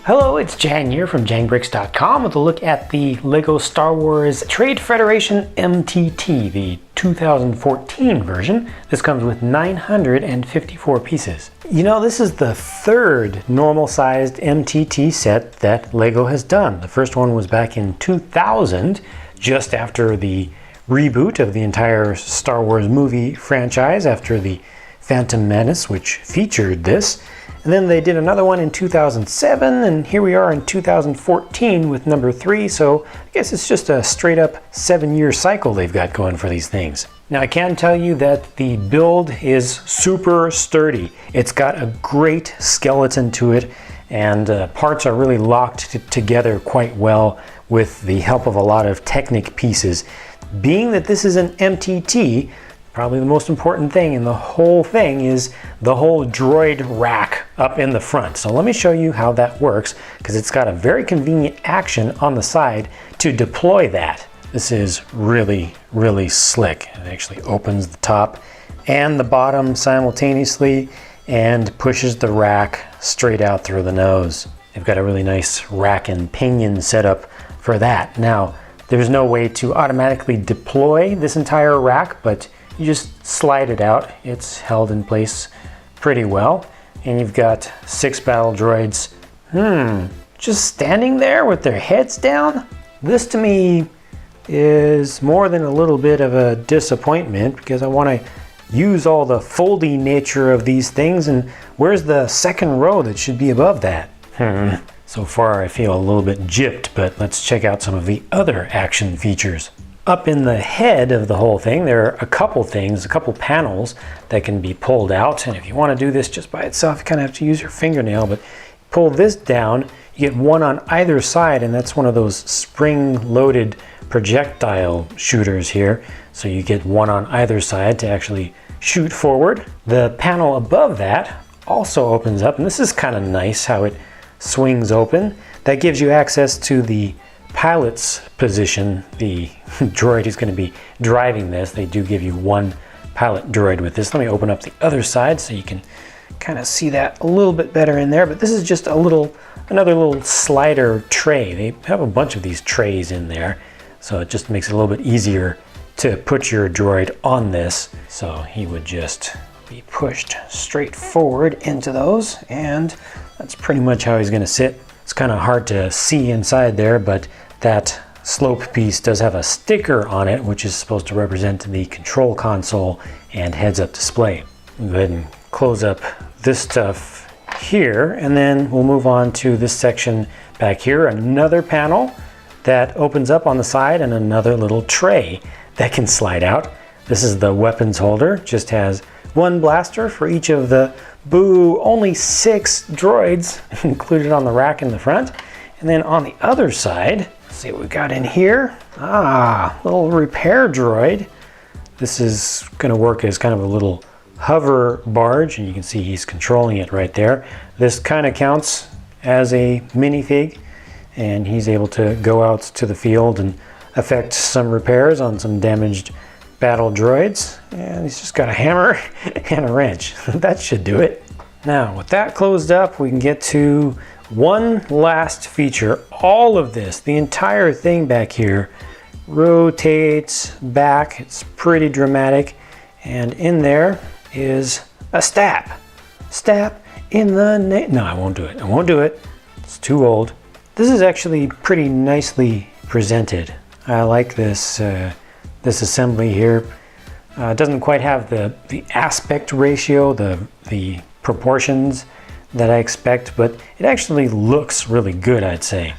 Hello, it's Jang here from JangBricks.com with a look at the LEGO Star Wars Trade Federation MTT, the 2014 version. This comes with 954 pieces. You know, this is the third normal-sized MTT set that LEGO has done. The first one was back in 2000, just after the reboot of the entire Star Wars movie franchise after the Phantom Menace, which featured this. And then they did another one in 2007, and here we are in 2014 with number 3, so I guess it's just a straight up 7-year cycle they've got going for these things. Now I can tell you that the build is super sturdy. It's got a great skeleton to it, and parts are really locked together quite well with the help of a lot of Technic pieces. Being that this is an MTT, probably the most important thing in the whole thing is the whole droid rack up in the front. So let me show you how that works, because it's got a very convenient action on the side to deploy that. This is really, really slick. It actually opens the top and the bottom simultaneously and pushes the rack straight out through the nose. They've got a really nice rack and pinion setup for that. Now, there's no way to automatically deploy this entire rack, but you just slide it out. It's held in place pretty well. And you've got 6 battle droids, just standing there with their heads down. This to me is more than a little bit of a disappointment, because I want to use all the foldy nature of these things, and where's the second row that should be above that? So far I feel a little bit gypped, but let's check out some of the other action features. Up in the head of the whole thing, there are a couple things, a couple panels that can be pulled out. And if you want to do this just by itself, you kind of have to use your fingernail, but pull this down, you get one on either side, and that's one of those spring-loaded projectile shooters here. So you get one on either side to actually shoot forward. The panel above that also opens up, and this is kind of nice how it swings open. That gives you access to the pilot's position, the droid who's going to be driving this. They do give you one pilot droid with this. Let me open up the other side so you can kind of see that a little bit better in there. But this is just another little slider tray. They have a bunch of these trays in there, so it just makes it a little bit easier to put your droid on this. So he would just be pushed straight forward into those, and that's pretty much how he's going to sit. It's kind of hard to see inside there, but that slope piece does have a sticker on it, which is supposed to represent the control console and heads-up display. Go ahead and close up this stuff here, and then we'll move on to this section back here. Another panel that opens up on the side, and another little tray that can slide out. This is the weapons holder. Just has one blaster for each of the only 6 droids included on the rack in the front. And then on the other side, let's see what we got in here. Little repair droid. This is going to work as kind of a little hover barge, and you can see he's controlling it right there. This kind of counts as a minifig, and he's able to go out to the field and effect some repairs on some damaged battle droids, and he's just got a hammer and a wrench. That should do it. Now, with that closed up, we can get to one last feature. All of this, the entire thing back here, rotates back. It's pretty dramatic, and in there is a stap. Stap in the no, I won't do it. I won't do it. It's too old. This is actually pretty nicely presented. I like this this assembly here. It doesn't quite have the aspect ratio, the proportions that I expect, but it actually looks really good, I'd say.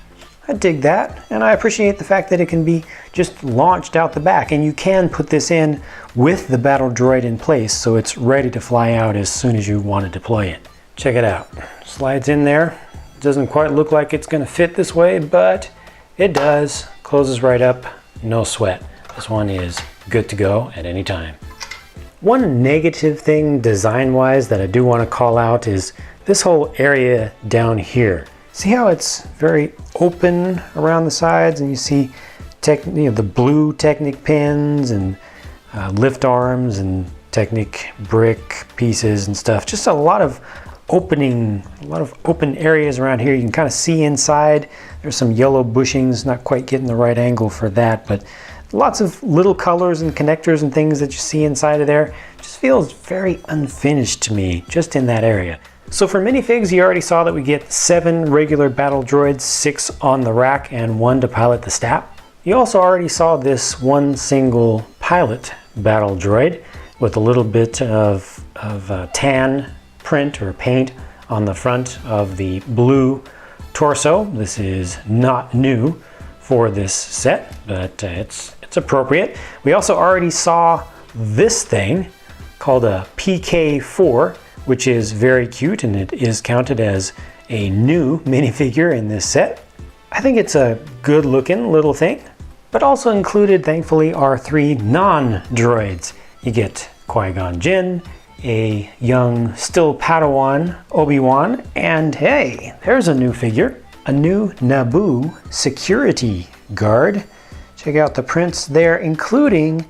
I dig that, and I appreciate the fact that it can be just launched out the back, and you can put this in with the battle droid in place, so it's ready to fly out as soon as you want to deploy it. Check it out. Slides in there. Doesn't quite look like it's going to fit this way, but it does. Closes right up, no sweat. This one is good to go at any time. One negative thing design-wise that I do want to call out is this whole area down here. See how it's very open around the sides, and you see the blue Technic pins and lift arms and Technic brick pieces and stuff. Just a lot of opening, a lot of open areas around here. You can kind of see inside. There's some yellow bushings, not quite getting the right angle for that, but lots of little colors and connectors and things that you see inside of there. Just feels very unfinished to me, just in that area. So for minifigs, you already saw that we get 7 regular battle droids, 6 on the rack, and 1 to pilot the staff. You also already saw this one single pilot battle droid with a little bit of tan print or paint on the front of the blue torso. This is not new for this set, but it's appropriate. We also already saw this thing called a PK4, which is very cute, and it is counted as a new minifigure in this set. I think it's a good looking little thing, but also included, thankfully, are 3 non-droids. You get Qui-Gon Jinn, a young, still Padawan Obi-Wan, and hey, there's a new figure, a new Naboo security guard. Check out the prints there, including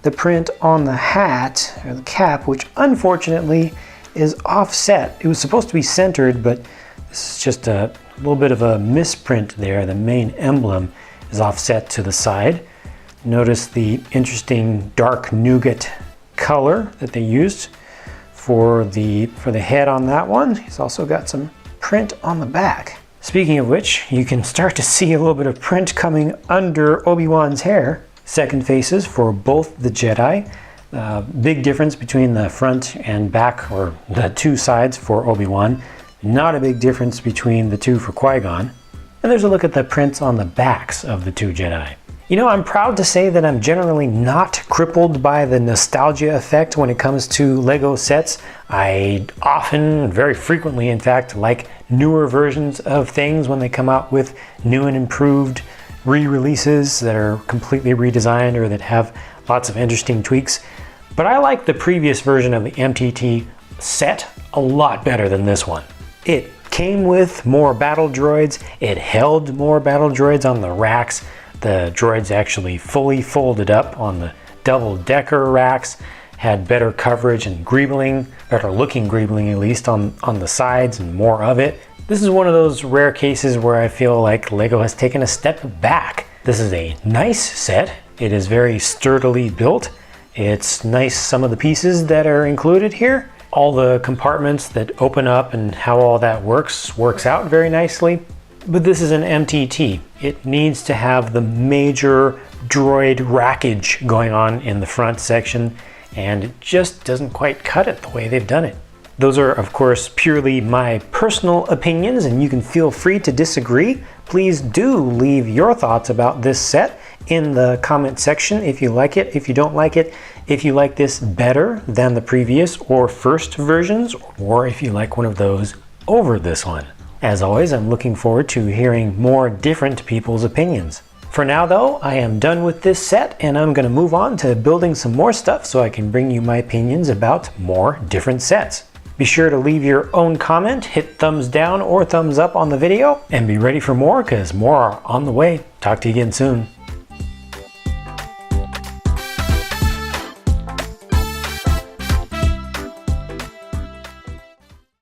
the print on the hat, or the cap, which unfortunately is offset. It was supposed to be centered, but this is just a little bit of a misprint there. The main emblem is offset to the side. Notice the interesting dark nougat color that they used for the head on that one. He's also got some print on the back. Speaking of which, you can start to see a little bit of print coming under Obi-Wan's hair. Second faces for both the Jedi. Big difference between the front and back, or the 2 sides for Obi-Wan. Not a big difference between the 2 for Qui-Gon. And there's a look at the prints on the backs of the 2 Jedi. You know, I'm proud to say that I'm generally not crippled by the nostalgia effect when it comes to Lego sets. I often, very frequently in fact, like newer versions of things when they come out with new and improved re-releases that are completely redesigned or that have lots of interesting tweaks. But I like the previous version of the MTT set a lot better than this one. It came with more battle droids, it held more battle droids on the racks. The droids actually fully folded up on the double-decker racks, had better coverage and greebling, better looking greebling at least, on the sides, and more of it. This is one of those rare cases where I feel like Lego has taken a step back. This is a nice set. It is very sturdily built. It's nice, some of the pieces that are included here. All the compartments that open up and how all that works out very nicely. But this is an MTT. It needs to have the major droid rackage going on in the front section, and it just doesn't quite cut it the way they've done it. Those are, of course, purely my personal opinions, and you can feel free to disagree. Please do leave your thoughts about this set in the comment section if you like it, if you don't like it, if you like this better than the previous or first versions, or if you like one of those over this one. As always, I'm looking forward to hearing more different people's opinions. For now though, I am done with this set, and I'm going to move on to building some more stuff so I can bring you my opinions about more different sets. Be sure to leave your own comment, hit thumbs down or thumbs up on the video, and be ready for more, because more are on the way. Talk to you again soon.